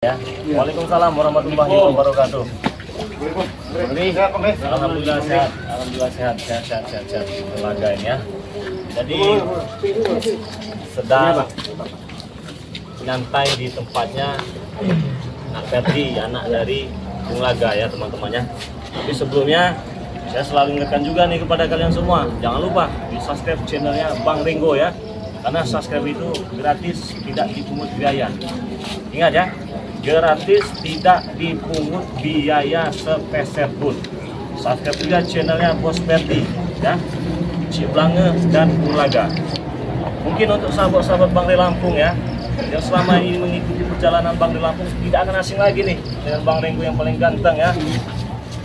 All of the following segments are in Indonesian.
Ya. Waalaikumsalam warahmatullahi wabarakatuh. Alhamdulillah sehat, alhamdulillah sehat. Olahraga ini ya. Jadi sedang nyantai di tempatnya Nak Ferdi, anak dari Bung Laga ya teman-temannya. Tapi sebelumnya saya selalu ingatkan juga nih kepada kalian semua, jangan lupa di subscribe channelnya Bang Ringo ya. Karena subscribe itu gratis, tidak dipungut biaya. Ingat ya, gratis, tidak dipungut biaya sepeser pun. Subscribe juga channelnya Bos Ferdi ya, Ciblange dan Bung Laga. Mungkin untuk sahabat-sahabat Bang Re Lampung ya, yang selama ini mengikuti perjalanan Bang Re Lampung tidak akan asing lagi nih dengan Bang Ringo yang paling ganteng ya,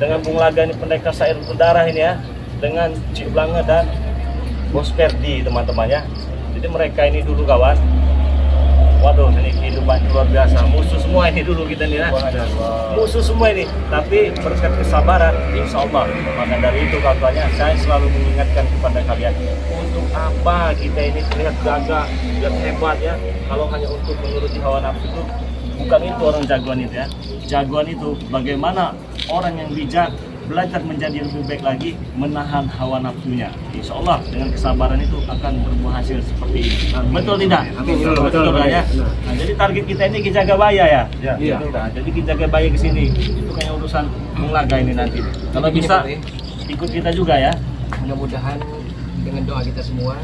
dengan Bung Laga ini pendekar sair berdarah ini ya, dengan Ciblange dan Bos Ferdi teman-temannya. Jadi mereka ini dulu kawan, waduh ini kehidupan luar biasa, musuh semua ini dulu kita nih ya, musuh semua ini, tapi berkat kesabaran insya Allah. Maka dari itu kawannya saya selalu mengingatkan kepada kalian, untuk apa kita ini terlihat gagah, terlihat hebat ya, kalau hanya untuk menuruti hawa nafsu itu, bukan itu orang jagoan itu ya. Jagoan itu bagaimana orang yang bijak belajar menjadi lebih baik lagi, menahan hawa nafsunya. Insya Allah dengan kesabaran itu akan berbuah hasil seperti ini. Betul tidak? Betul ya. Nah, jadi target kita ini Ki Jagabaya ya. Iya. Nah, jadi Ki Jagabaya ke sini itu kayak urusan Bung Laga ini nanti. Kalau bisa ikut kita juga ya. Mudah-mudahan dengan doa kita semua,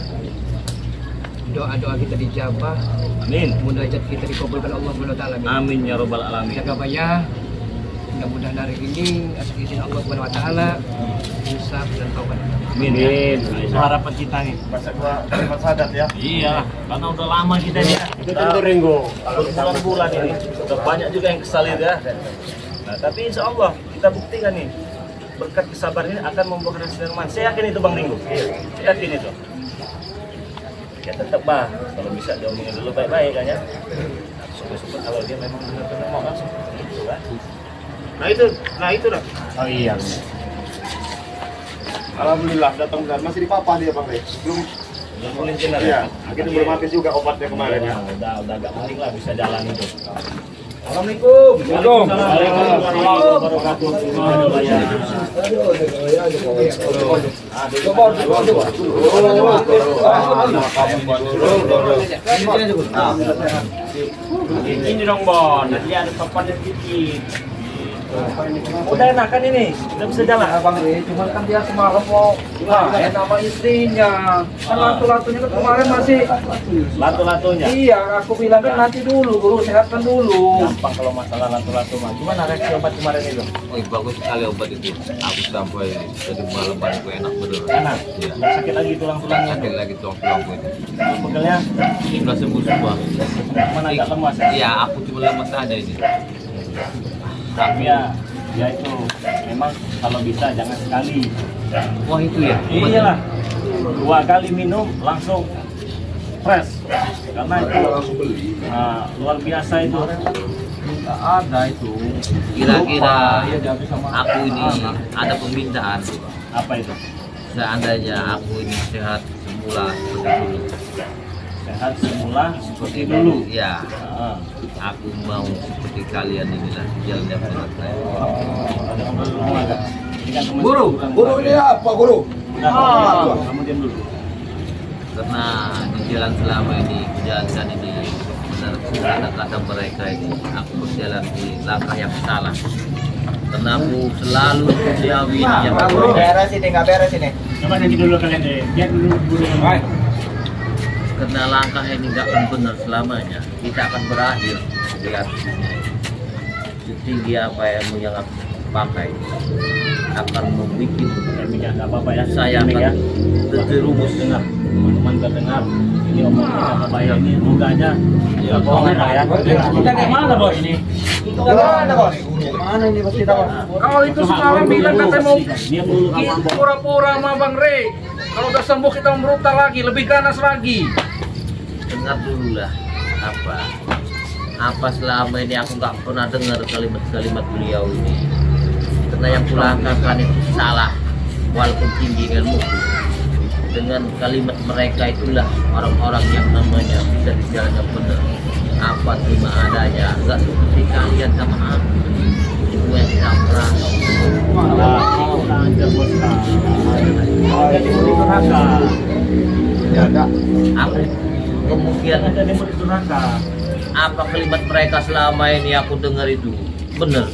doa-doa kita dijabah. Amin. Munajat kita dikabulkan Allah Subhanahu wa taala. Amin ya robbal alamin. Jagabaya, mudah-mudahan hari ini atas izin Allah Subhanahu wa taala insaf dan taubat. Amin. Itu harapan kita nih. Masa gua kalimat sadat ya. Iya, karena udah lama kita ya. Itu tentu Ringo. Berbulan-bulan ini udah banyak juga yang kesalir ya. Nah, tapi insya Allah kita buktikan nih, berkat kesabaran ini akan membuahkan hasil yang manis. Saya yakin itu Bang Ringo. Saya yakin itu. Ya tetap bah, kalau bisa diomongin dulu baik-baik kan ya. Syukur-syukur kalau dia memang benar-benar mau kan seperti itu kan. Nah itu dah. Oh iya. Alhamdulillah datang benar. Masih di papa dia Bang Re. Belum Boleh benar ya. ya. Kita belum habis juga obatnya kemarin ya. Udah agak mending lah bisa jalan itu. Assalamualaikum. Waalaikumsalam warahmatullahi wabarakatuh. Ini dong Bon, nanti ada papannya sedikit. Udah enakan ini, udah bisa jalan. Bang Re, cuman kan dia semalam mau main sama istrinya. Kan latu-latunya kan kemarin masih Latu-latunya. iya, aku bilang kan nanti dulu, guru sehatkan dulu. Gampang kalau masalah latu-latu mah. Gimana reaksi obat kemarin itu? Oh, bagus sekali obat itu. Aku sampai tadi malam aku enak bener. Enak. Iya. Nggak sakit lagi tulang-tulangnya. Sakit lagi tulang-tulangku itu. Pegelnya Sudah sembuh semua. mana agak lemas ya? Iya, aku cuma lemas aja ini. Tapi ya itu memang kalau bisa jangan sekali. Wah itu ya. Iyalah, 2 kali minum langsung fresh. Karena itu luar biasa itu. Nggak ada itu. Kira-kira aku ini ada permintaan. Apa itu? Seandainya aku ini sehat semula seperti dulu. Sehat semula seperti dulu. Ya, Ah, aku mau seperti kalian inilah jalan yang benar. ada ngobrol dulu agak. Ini kan teman- Guru, bukan guru keluarga. ini apa guru? Nah, kamu diam dulu. Karena di jalan selama ini jalan ini benar kata mereka ini aku berjalan di langkah yang salah karena aku selalu menjauhi yang Guru beres ini, nggak beres ini. Coba nanti dulu kalian deh. Biar dulu guru yang karena langkah ini nggak akan benar selamanya, kita akan berakhir lihat setinggi apa ilmu yang aku pakai akan membuat minyak nggak apa-apa ya. saya Ini ya. akan terjerumus Dengar, teman-teman terdengar. Ini omongan apa ya ini? Moga aja. Ya, bohong ya. Kita kayak mana bos ini? Gimana bos? Mana ini bos kita bos? Kalau itu semalam bilang katanya mau Dia dulu kita kamu. pura-pura sama Bang Re. Kalau udah sembuh kita brutal lagi, lebih ganas lagi. dengar dulu lah apa selama ini aku nggak pernah dengar kalimat-kalimat beliau ini, karena yang kulangkakan itu salah walaupun tinggi ilmu. Dengan kalimat mereka itulah orang-orang yang namanya bisa di jalan yang benar. apa terima adanya, nggak seperti kalian sama aku. Itu yang tidak merasa. Aku kemungkinan Jadi murid durhaka. apa kalimat mereka selama ini aku dengar itu benar.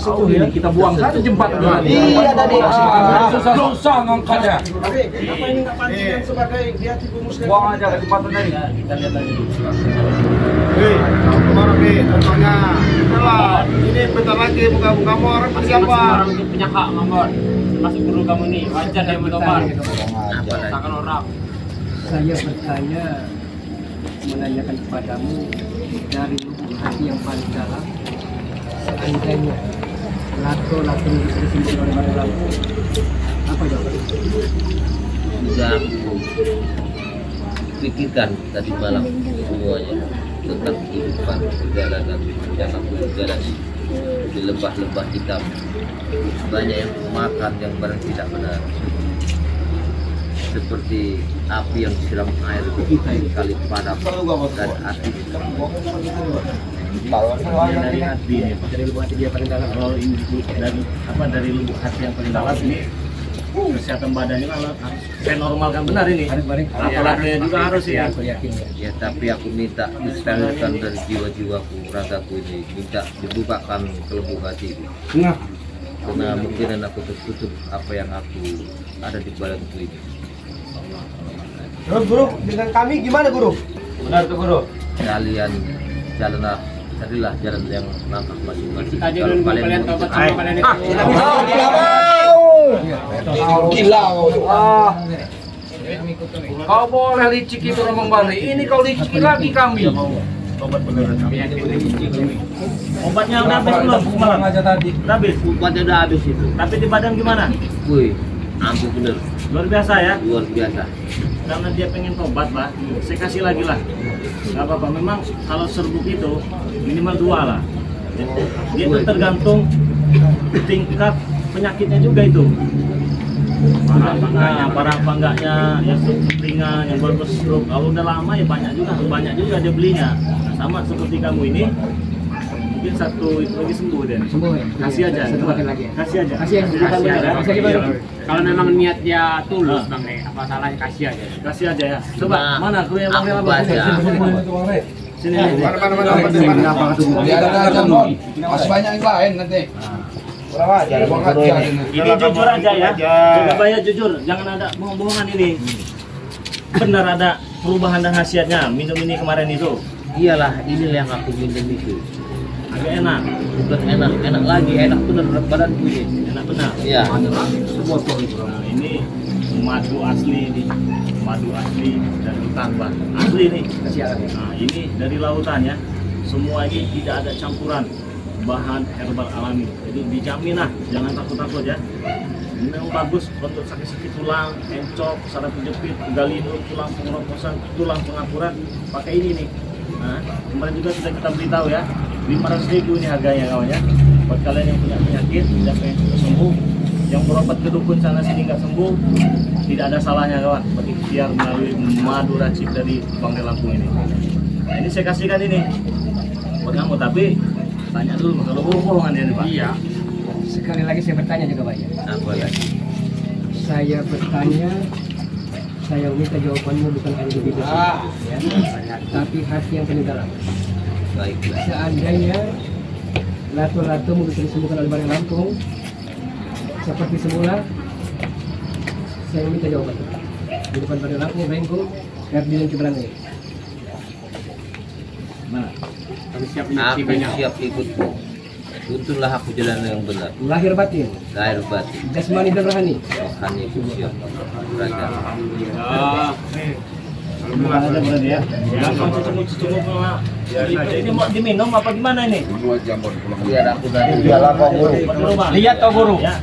Oh, ini kita buang saja jembatan tadi. Iya tadi. Susah ngangkatnya. Tapi apa ini nggak pancingan sebagai dia tipu muslim? Buang aja ke jembatan tadi. Kita lihat lagi. Hei, kemarin nih, contohnya. Itulah, ini bentar lagi buka-buka kamu orang siapa? Orang itu punya hak, Mangor. Masuk guru kamu nih, wajar dia bertobat. Apa lagi? Takkan orang. Saya bertanya, menanyakan kepadamu dari lubuk hati yang paling dalam, seandainya lato-lato yang bisa disimpan oleh Bang Lampung, apa jawabannya? Sudah aku pikirkan tadi malam semuanya tentang kehidupan perjalanan yang aku jalani di lembah-lembah hitam. Banyak yang makan yang barang tidak benar, seperti api yang disiram air kali padam dan api. Dari hati ini, Pak. Dari lubuk hati dia paling dalam. Kalau ini dari lubuk hati yang paling dalam ini, kesehatan badannya kan harus normal kan benar ini. Harus balik. Laki-lakinya juga harus ya. Aku yakin ya. Ya, tapi aku minta disterilkan dari jiwa-jiwaku, ragaku ini, minta dibukakan ke lubuk hati. Karena mungkin aku tertutup apa yang aku ada di badanku ini. Terus guru, dengan kami gimana guru? Benar tuh guru. Kalian jalanlah, carilah jalan yang langkah masing-masing. Tadi Kalau dulu kalian kalian tobat sama kalian itu. Gila kau tuh. Kau boleh licik itu Rombong Bali. Ini kau liciki lagi kami. Obat beneran. Obatnya udah habis belum semalam? aja tadi. Udah habis. obatnya udah habis itu. Tapi di badan gimana? Wih, ampuh bener, Luar biasa ya. luar biasa. Karena dia pengen tobat, Pak. Saya kasih lagi lah. Gak apa-apa. Memang kalau serbuk itu minimal 2 lah. Dia itu tergantung tingkat penyakitnya juga itu. Parah apa enggaknya, yang ringan, yang baru stroke. Kalau udah lama ya banyak juga dia belinya. Nah, sama seperti kamu ini, mungkin satu itu lagi sembuh deh. Sembuh ya? Kasih aja. Satu paket lagi ya? Kasih aja. Kasih aja. Kasih aja. Kasih aja, Bang. Kalau memang niat dia tulus, Bang, apa salahnya kasih aja. Kasih aja ya. Coba Nah, mana aku yang aku panggil apa? baca. Sini. Masih banyak yang lain nanti. Kurang ajar. Ini jujur aja ya. Coba ya jujur, jangan ada bohong-bohongan ini. Benar ada perubahan dan khasiatnya minum ini kemarin itu. Iyalah, inilah yang aku minum itu. Agak enak, Bukan enak, enak lagi, enak bener badanku ini. enak benar. Iya. Nah, ini madu asli ini, madu asli dari hutan, Pak. Asli nih. Nah, ini dari lautan ya. Semua ini tidak ada campuran bahan herbal alami. Jadi dijamin lah, jangan takut-takut ya. Ini memang bagus untuk sakit-sakit tulang, encok, saraf kejepit, galindo, tulang pengeroposan, tulang pengapuran. Pakai ini nih. Nah, kemarin juga sudah kita beritahu ya, 500.000 ini harganya kawan ya. Buat kalian yang punya penyakit, tidak pengen sembuh, yang berobat ke dukun sana sini nggak sembuh, tidak ada salahnya kawan. Berikhtiar melalui madu racik dari Bang Lampung ini. Nah, ini saya kasihkan ini buat kamu, tapi tanya dulu kalau bohongan ya Pak. Iya. Sekali lagi saya bertanya juga, Pak ya. Apa lagi? Saya bertanya, saya minta jawabanmu bukan hanya di bibir, ya, tapi hati yang paling dalam. Baiklah. Seandainya lato-lato bisa disembuhkan oleh Bang Lampung seperti semula, saya minta jawaban. Di depan Bang Lampung, Bengkung, Ferdinand Cibrani. Mana? Kami siap Aku menyaksikannya. siap ikutmu. Tuntunlah aku jalan yang benar. Lahir batin, Lahir batin, jasmani dan rohani. rohani aku siap. Raja. Alhamdulillah ada berarti ya. Jangan cucuk-cucuk sama. Ini mau diminum apa gimana ini? Biar aku dari Iyalah kau guru. Lihat kau guru. Ya.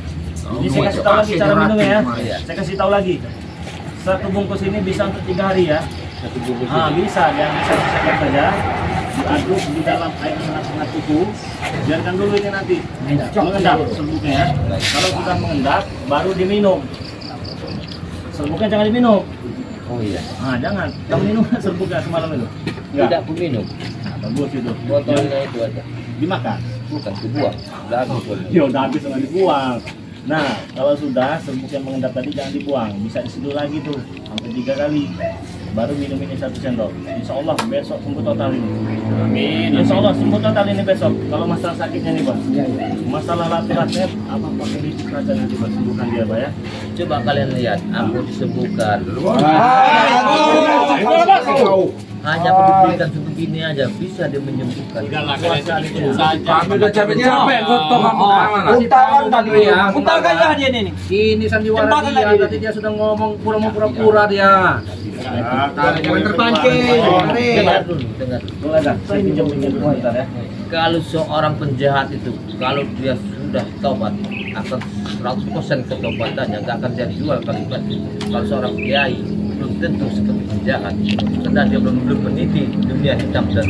Ini saya kasih tahu lagi cara minumnya ya. Iya. Saya kasih tahu lagi. Satu bungkus ini bisa untuk 3 hari ya. satu bungkus Ah, ini. bisa, yang bisa disekat saja. Diaduk di dalam air sangat cukup. Biarkan dulu ini nanti mengendap serbuknya ya. Kalau sudah mengendap, baru diminum. Serbuknya jangan diminum. Oh iya. Nah, jangan. Kamu minum serbuknya semalam itu? Tidak aku minum. Nah, bagus itu. Botolnya itu aja. Dimakan? Bukan dibuang. Udah habis. Ya udah habis sama dibuang. Nah, kalau sudah serbuk yang mengendap tadi jangan dibuang. Bisa diseduh lagi tuh sampai 3 kali. Baru minum ini 1 sendok. Insya Allah besok sembuh total ini. Amin. Insya Allah sembuh total ini besok. Kalau masalah sakitnya nih Pak, masalah latih-latih apa pakai bibit saja nanti Pak, sembuhkan dia Pak ya. Coba kalian lihat, aku disembuhkan. Hanya pendidikan sebegini aja bisa dia menyembuhkan. Kami udah capek-capek gotong Untakan tadi ya. Untakan lah dia ini. Ini sandiwara dia, tadi dia sudah ngomong pura-pura dia. Jangan terpancing. Dengar dulu, dengar dulu. Boleh kan? Saya pinjam sebentar ya. Kalau seorang penjahat itu, kalau dia sudah tobat, akan 100% ketobatannya, nggak akan jadi jual kalimatnya. Kalau seorang kiai belum tentu seperti penjahat, karena dia belum meniti dunia hitam dan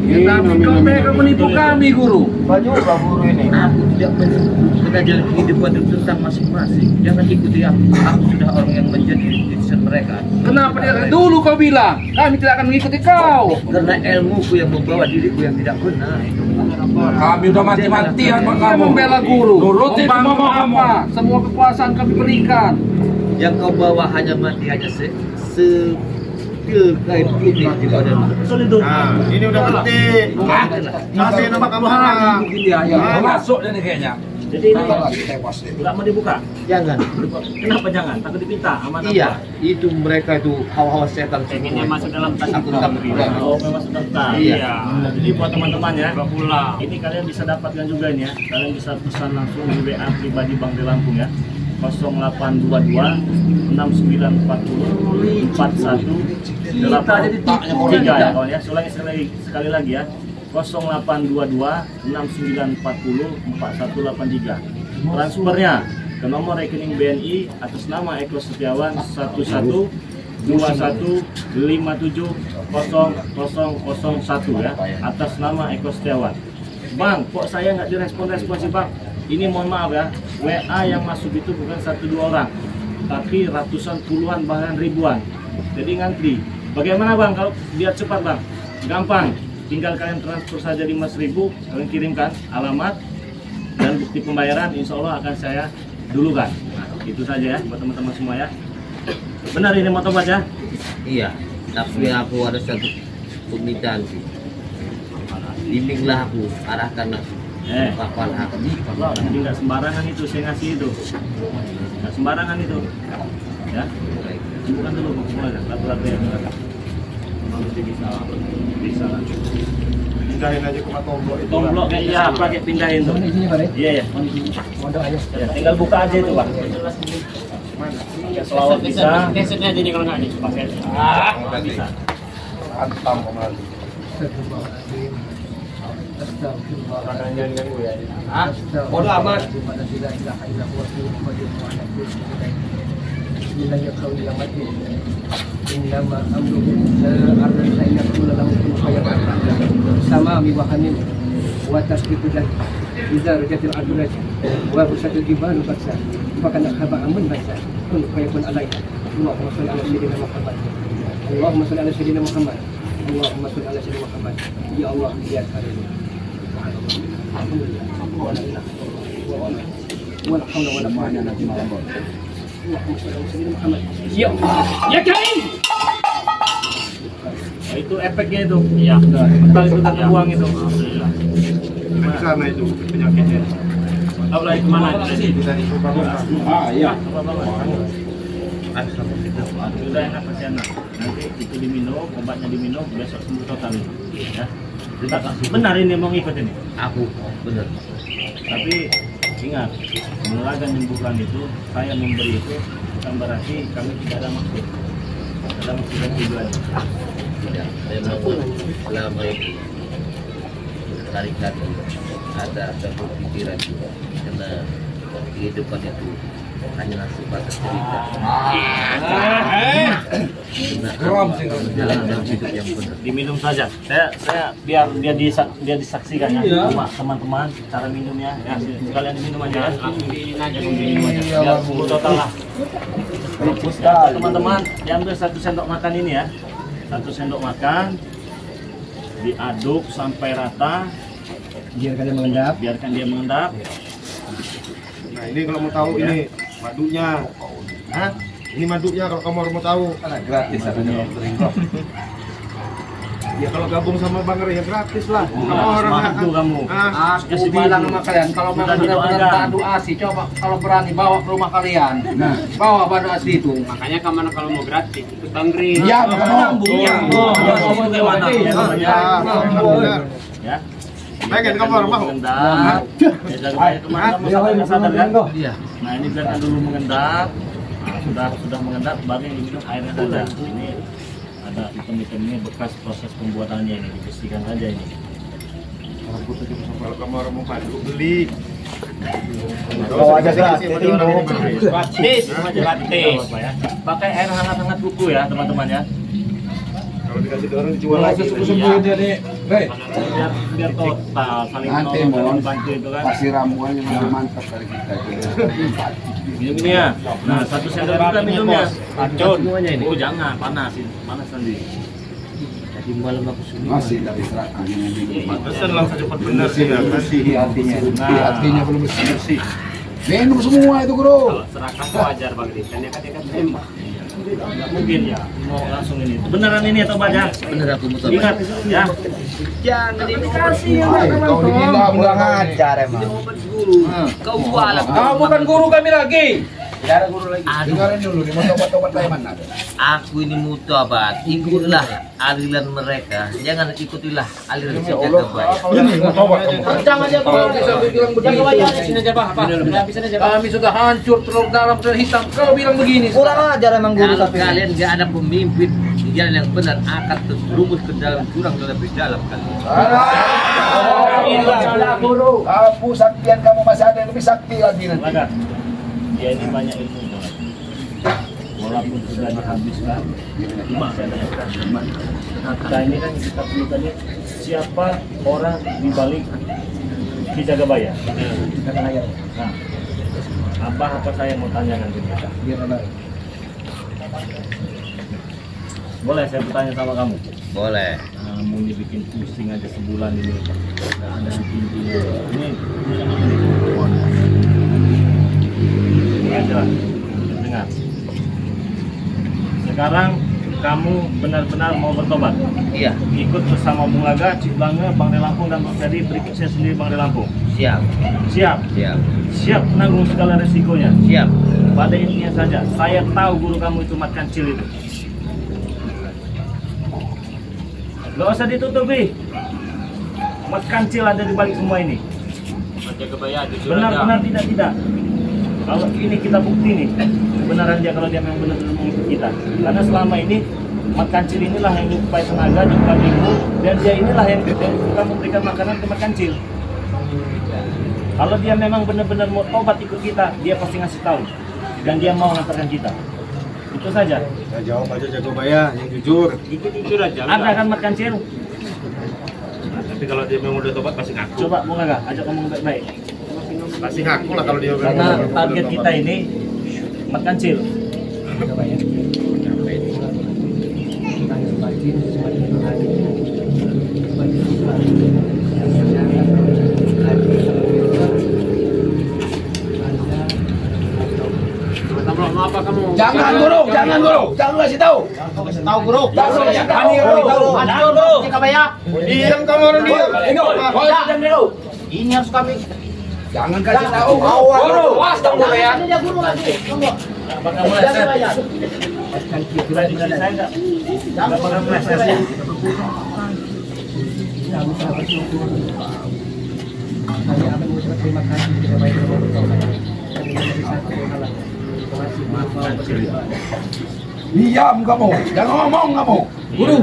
Tapi kau mereka menipu kami, Guru. Banyak lah guru ini. aku tidak menipu, karena jalan kehidupan itu tentang masing-masing. Jangan ikuti aku sudah orang yang menjadi decision mereka. Kenapa dia dulu kau bilang kami tidak akan mengikuti kau? Karena ilmuku yang membawa diriku yang tidak benar. Kami udah mati-matian buat kamu. Membela guru. Nurutin semua mau apa? Semua kekuasaan kami berikan. Yang kau bawa hanya mati hanya kain putih di badan. Betul itu. Nah, ini udah penting. Nanti nama kamu harang. Masuk dan kayaknya. Jadi ini nggak mau dibuka. Jangan. Kenapa jangan? Takut dipinta sama Iya, itu mereka itu hawa-hawa setan. Pengennya masuk dalam tas Aku itu. takut. Oh, memang sudah tak. Iya. Jadi buat teman-teman ya, Pulang. ini kalian bisa dapatkan juga ini ya. Kalian bisa pesan langsung di WA pribadi Bang di Lampung ya. 0822 6940 4183 ya kawan ya. Sekali lagi ya. 0822 6940 4183. Transfernya ke nomor rekening BNI atas nama Eko Setiawan 1121570001 ya, atas nama Eko Setiawan. Bang, kok saya nggak direspon-respon sih Bang? Ini mohon maaf ya, WA yang masuk itu bukan 1-2 orang, tapi ratusan, puluhan, bahkan ribuan. Jadi ngantri. Bagaimana Bang kalau biar cepat Bang? Gampang, tinggal kalian transfer saja 5.000, kalian kirimkan alamat dan bukti pembayaran, insya Allah akan saya dulukan. Nah, itu saja ya buat teman-teman semua ya. Benar ini mau tobat ya? Iya, tapi aku ada satu permintaan sih. Bimbinglah aku, arahkan aku. Papan aku. Jadi nggak sembarangan itu saya ngasih itu. Nggak sembarangan itu. Ya. Bukan dulu mulai kan, lagu-lagu yang nanti bisa lah. Pindahin aja ke tomblok itu. Tomblok iya pakai pindahin tuh. Di sini Pak. Iya ya. Mondok aja. Ya, tinggal buka aja itu Pak. Ya, selawat bisa. Kesetnya jadi kalau nggak nih pakai. Nggak bisa. Antam kembali. Bodoh amat. Bismillahirrahmanirrahim. Innama amruhu arsalna ilaykum lahu fayaqul sama mi wa hanin wa tasbitu dan idza rajatil adraj wa busatul jibalu basa fakana khaba amun basa kun fayakun alaiha. Allahumma shalli ala sayyidina Muhammad. Allahumma shalli ala sayyidina Muhammad. Allahumma shalli ala sayyidina Muhammad. Ya Allah ya karim. Alhamdulillah. Wa la ilaha illallah. Wa la hawla wa la quwwata illa billah. Ya, ya Karim. Nah, itu efeknya itu. Iya. Mental itu terbuang itu. Alhamdulillah. Di sana itu penyakitnya. Tahu lagi kemana? Bisa disumbangkan. Iya. Sudah enak pasti enak. Nanti itu diminum, obatnya diminum, besok sembuh total ini. Ya. Benar ini mau ngikut ini. Aku benar. Tapi ingat, menelaga menyembuhkan itu, saya memberi itu bukan berarti kami tidak ada maksud. Ada maksud dan tujuan. Tidak, memang selama itu tarikat ada satu pikiran juga, karena kehidupan itu hanyalah sebatas cerita. Menjalankan hidup yang benar. Diminum saja. Saya biar dia disaksikan ya sama teman-teman cara minumnya. Ya, sekalian diminum aja ya. Langsung diinin aja. Biar sembuh total lah. Teman-teman, diambil 1 sendok makan ini ya. 1 sendok makan, diaduk sampai rata. Biarkan dia mengendap. Biarkan dia mengendap. Nah ini kalau mau tahu ini madunya. Hah? Ini madunya kalau kamu mau tahu. Gratis adanya Om. Ya kalau gabung sama Bang Ray ya gratis lah. Madu kamu. Aku bilang sama kalian, kalau memang benar-benar madu asi, coba kalau berani bawa ke rumah kalian. Nah, bawa madu asi itu. Makanya kemana kalau mau gratis ikut Bang Ri. Iya, nyambung. Ya. Pengen kamu orang mau. Mengendap. Ya jaga baik teman-teman sampai nggak sadar kan? Iya. Nah ini biarkan dulu mengendap. Nah, sudah mengendap baru yang diminum airnya saja. Ini ada item-item ini bekas proses pembuatannya ini dibersihkan saja ini. Kalau kamu orang mau madu beli. Bawa aja gratis. Gratis, gratis. Pakai air hangat-hangat kuku ya teman-teman ya. Kalau dikasih orang dijual lagi. Sembuh dia nih. Rey, Biar total saling nanti menolong, mohon bantu itu kan. kasih ramuannya yang mantap dari kita itu. Minum ini ya. Nah 1 sendok juga minumnya. Racun. Oh jangan panas nanti. Tadi malam aku suruh. Masih dari serakan yang minum. Pesan langsung cepat benar sih ya. Bersih hatinya. Nah. Hatinya belum bersih. Minum semua itu, Bro. Kalau serakah wajar Bang Ri. Kan dia kan tembak. Nggak mungkin ya mau langsung ini. Beneran ini atau baca? Bener aku muter. Ingat ya. Kau gila kurang ajar emang. Kau kualat. Kau bukan guru kami lagi. Tidak ada guru lagi. Aduh, Dengarin dulu, di mau obat-obat dari mana? aku ini mutobat. Ikutlah aliran mereka. Jangan ikutilah aliran si jaga baik. Ini mau obat kamu. Kencang aja Bang. Sampai bilang Jaga begitu. wajah di sini aja Pak. Habisin aja Pak. Kami sudah hancur terlalu dalam terlalu hitam. Kau bilang begini. Kurang ajar emang guru Kalau tapi. kalian gak ada pemimpin di jalan yang benar akan terjerumus ke dalam jurang lebih dalam kalian. Guru. Kamu saktian kamu masih ada yang lebih sakti lagi nanti. Maka dia ini banyak ilmu. Walaupun sudah dihabiskan, masih ada yang kurang. Nah ini kan kita perlukan ini siapa orang di balik Ki Jagabaya. Nah, apa saya mau tanyakan ke kita? Boleh saya bertanya sama kamu? Boleh. Mau dibikin pusing aja sebulan ini, nggak ada intinya. Ini aja, dengar. Sekarang kamu benar-benar mau bertobat. Iya, Ikut bersama Bung Laga, Cik Bangga, Bang Ray Lampung, dan Bang Ferdi. Berikut saya sendiri Bang Ray Lampung. siap. Siap, Siap. siap menanggung segala resikonya. Siap. Pada intinya saja, saya tahu guru kamu itu Mat Kancil itu. Gak usah ditutupi. Mat Kancil ada di balik semua ini. Jaga bayar jujur aja. Benar-benar tidak. Kalau ini kita bukti nih, kebenaran dia kalau dia memang benar-benar mengikut kita. Karena selama ini Mat Kancil inilah yang menyuplai tenaga, menyuplai ilmu, dan dia inilah yang suka memberikan makanan ke Mat Kancil. Kalau dia memang benar-benar mau tobat ikut kita, dia pasti ngasih tahu dan dia mau mengantarkan kita. Itu saja. Ya jawab aja Jagabaya yang jujur. Jujur aja. Ada kan Mat Kancil? Nah, tapi kalau dia memang udah tobat pasti ngaku. Coba Bung Aga, ajak ngomong baik-baik. Pasti ngaku lah kalau dia Karena target kita ini Mat Kancil. Apa kamu? Jangan guru, jangan kasih tahu. tahu guru. Jangan kasih tahu. Ada guru. Jaga bayar. Diam kamu orang diam. Ini harus kami. Jangan kasih tahu. Guru, was dong guru ya. Dia guru lagi. Tunggu. Bakal meleset. Jaga bayar. Bila di sini saya enggak bakal meleset. Saya akan mengucapkan terima kasih kepada baik dan bertobat. Diam kamu, jangan ngomong kamu. Guru,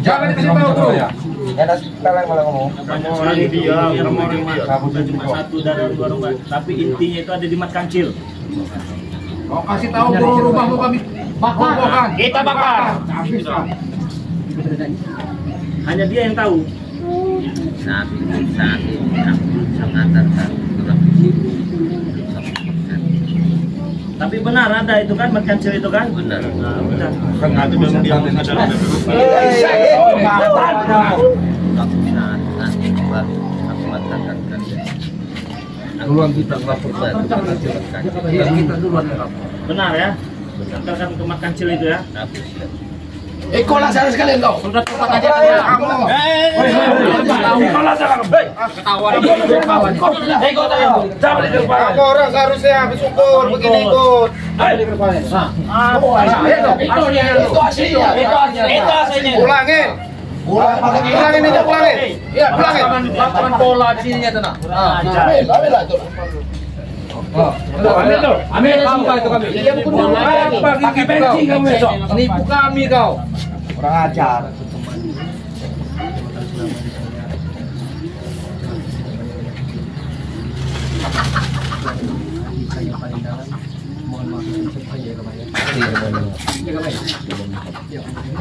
jangan dikasih tahu guru ya. Banyak sekali dia, kamu orang bukan cuma satu dari dua rumah, tapi intinya itu ada di Mat Kancil. Kau kasih tahu guru rumahmu kami bakar. Kita bakar. Habiskan. Hanya dia yang tahu. Saat ini aku bisa mengantarkan orang di sini. Tapi benar ada itu kan merkancil itu kan? Benar. Nah, udah. Sengaja memang dia adalah Aku bisa nanti baru aku katakan kan. Duluan kita lapor baru. Iya, kita duluan ya. Benar ya? Akan ke merkancil itu ya? Aku siap. Kola sana sekalian kau. Sudah cepat aja kamu. Kola sana. Ketawa di kawan. Kau tahu. Kamu orang seharusnya bersyukur begini ikut. Itu aslinya. Itu aslinya. Ulangin. Ulangin itu ulangin. Iya, lapangan bola di sininya tenang. Ambil itu. Ambil apa itu kami? Iya, bagi bensin kamu besok. Nipu kami kau. Kurang ajar. Yang paling dalam, mohon maaf yang sebesar ya Pak ya.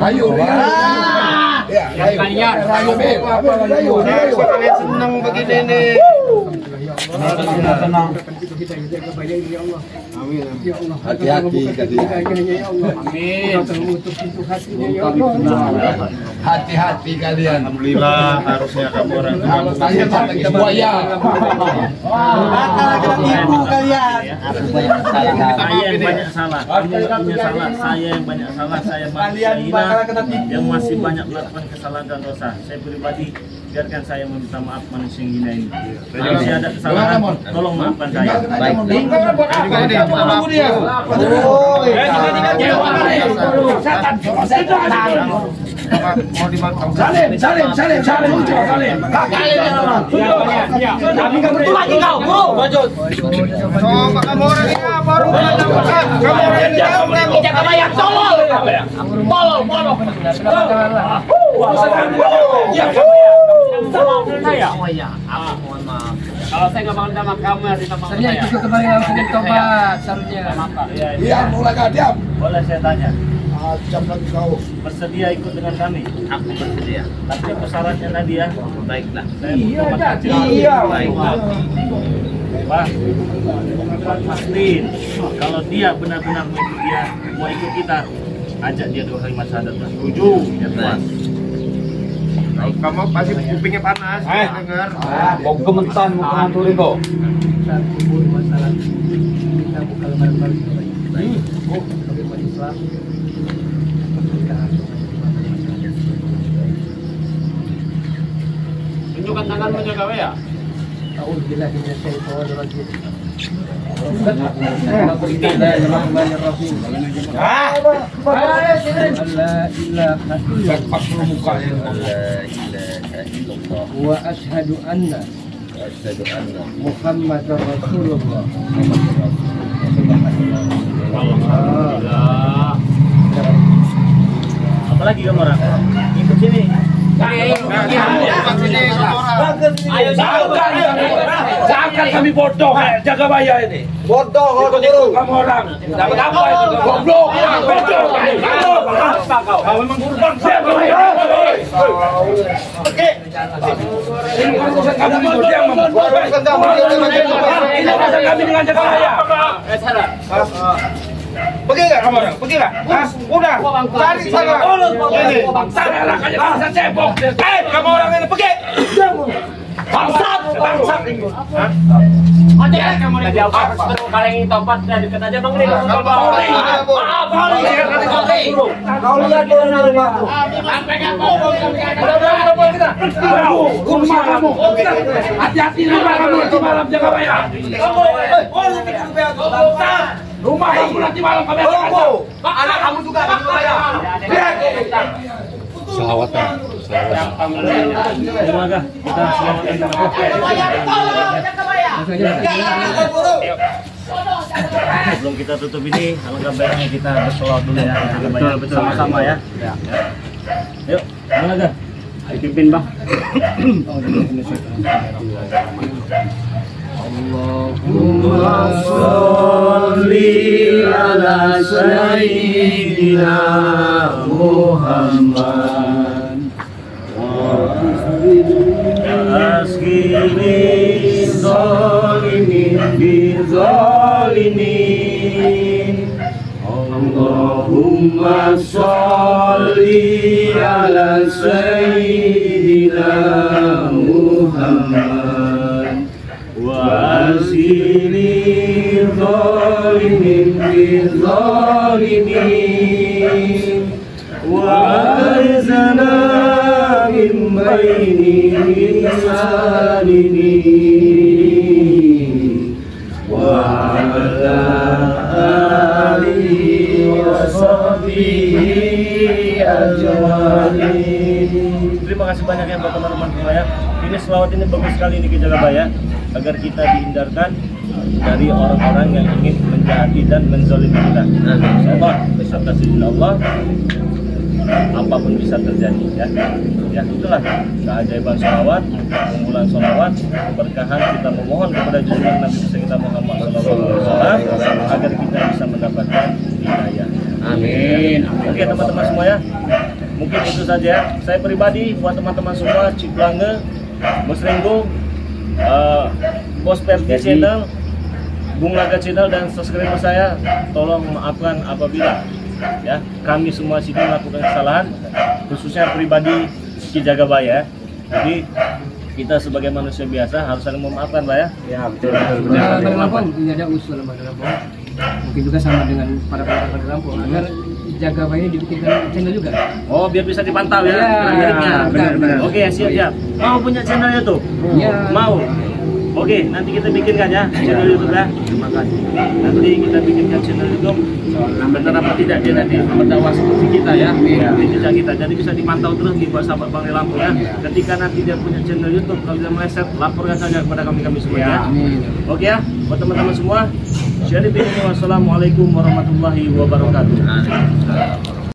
Ayo. Kalian senang begini nih. Tenang. Kita jaga baik ya Allah. Amin. Ya Allah. Hati-hati kalian. Ya Allah. Amin. Untuk pintu hatinya ya Allah. Hati-hati kalian. Alhamdulillah harusnya kamu orang Tanya kita buaya. Tipu kalian. Aku banyak salah. Saya yang banyak salah. Kamu nggak punya salah. Saya yang banyak salah. Saya manusia hina yang masih banyak melakukan kesalahan dan dosa. Saya pribadi biarkan saya meminta maaf manusia yang hina ini. Kalau saya ada kesalahan, tolong maafkan saya. Baik. Mau dibantu. Salim. Tapi kamu lagi kau, bro. Coba kamu orang ini apa orang kamu orang ini Jaga bayar tolol. Tolol. Mohon maaf. Kalau saya nggak bangun sama kamu ya ditambah Sebenarnya itu kembali langsung tobat seharusnya. Diam, mulai diam. Boleh saya tanya, Macam lagi kau. bersedia ikut dengan kami? Aku bersedia. Tapi apa syaratnya tadi ya? Baiklah. Saya butuh merkancil. Baiklah. Pak, pastiin kalau dia benar-benar mau ikut kita, ajak dia 2 kalimat syahadat. Setuju? Ya puas. Kamu pasti kupingnya panas. Dengar. Kau gemetan mau nganturin kau. Kita kubur masalah kita buka lembar-lembar baik. Sebagai umat Islam kita harus tunjukkan tanganmu jaga ya. Auzubillahi minasyaitonir rajim. Wa ashhadu anna Muhammadar Rasulullah. Apalagi kamu orang? Ikut sini. Ayo Jangan kami bodoh, jaga bayar ini. Bodoh kau guru. Kamu orang. Dapat apa itu? Goblok. Bodoh. Kau memang guru bangsa. Oke. Ini urusan kami bodoh yang ini urusan kami dengan jaga bayar. Pergi nggak kamu orang? Pergi nggak? Udah. Cari sana. Ini. Sana lah kayak bangsa cebok. Kamu orang ini pergi. Bangsat. Ada kamu di apa? Baru kali ini tobat dan deket aja bang ini. Kau lihat orang rumahku. Rumah kamu. Hati-hati rumah kamu nanti malam jaga bayar. Rumah kamu nanti malam kami akan kacau. Anak kamu juga bayar. Selawatan. Semoga kita selamatkan Sebelum kita tutup ini, alangkah baiknya kita bersolawat dulu ya. Betul, sama-sama ya. Yuk, semoga. Dipimpin bang. Allahumma sholli ala sayyidina Muhammad wa askini zalimin bi zalimin Allahumma sholli ala sayyidina Muhammad wa asili zalimin bizalimin wa aizana min baini salinin wa ala alihi wa sahbihi ajmain. Terima kasih banyak ya buat teman-teman semua ya. Ini selawat ini bagus sekali nih Kijagabaya, agar kita dihindarkan dari orang-orang yang ingin menjahati dan menzalimi kita. Insyaallah beserta izin Allah apapun bisa terjadi ya. Ya itulah keajaiban sholawat, keunggulan sholawat, keberkahan kita memohon kepada junjungan Nabi besar kita Muhammad SAW agar kita bisa mendapatkan hidayah. Amin. Oke teman-teman semua ya, mungkin itu saja. Saya pribadi buat teman-teman semua Ciplange, Bos Renggo, Bos Perti Channel, Bung Laga Channel dan subscriber saya, tolong maafkan apabila ya kami semua sini melakukan kesalahan, khususnya pribadi Kijagabaya. Jadi kita sebagai manusia biasa harus saling memaafkan, Pak ya. Ya betul. Pada Lampung ini ada usul pada Lampung. Mungkin juga sama dengan para pada Lampung agar Kijagabaya ini dibikinkan channel juga. Oh, biar bisa dipantau ya. Ya, benar. Oke, siap. Mau punya channel YouTube? Ya. Mau. Oke, nanti kita bikinkan ya channel YouTube ya. Terima kasih. Nanti kita bikinkan channel YouTube. Benar apa tidak dia nanti berdakwah seperti kita ya, di jejak kita. Jadi bisa dipantau terus di sahabat Bang Lampung ya. Ketika nanti dia punya channel YouTube, kalau dia meleset, laporkan saja kepada kami semua ya. Oke ya, buat teman-teman semua. Wassalamualaikum warahmatullahi wabarakatuh.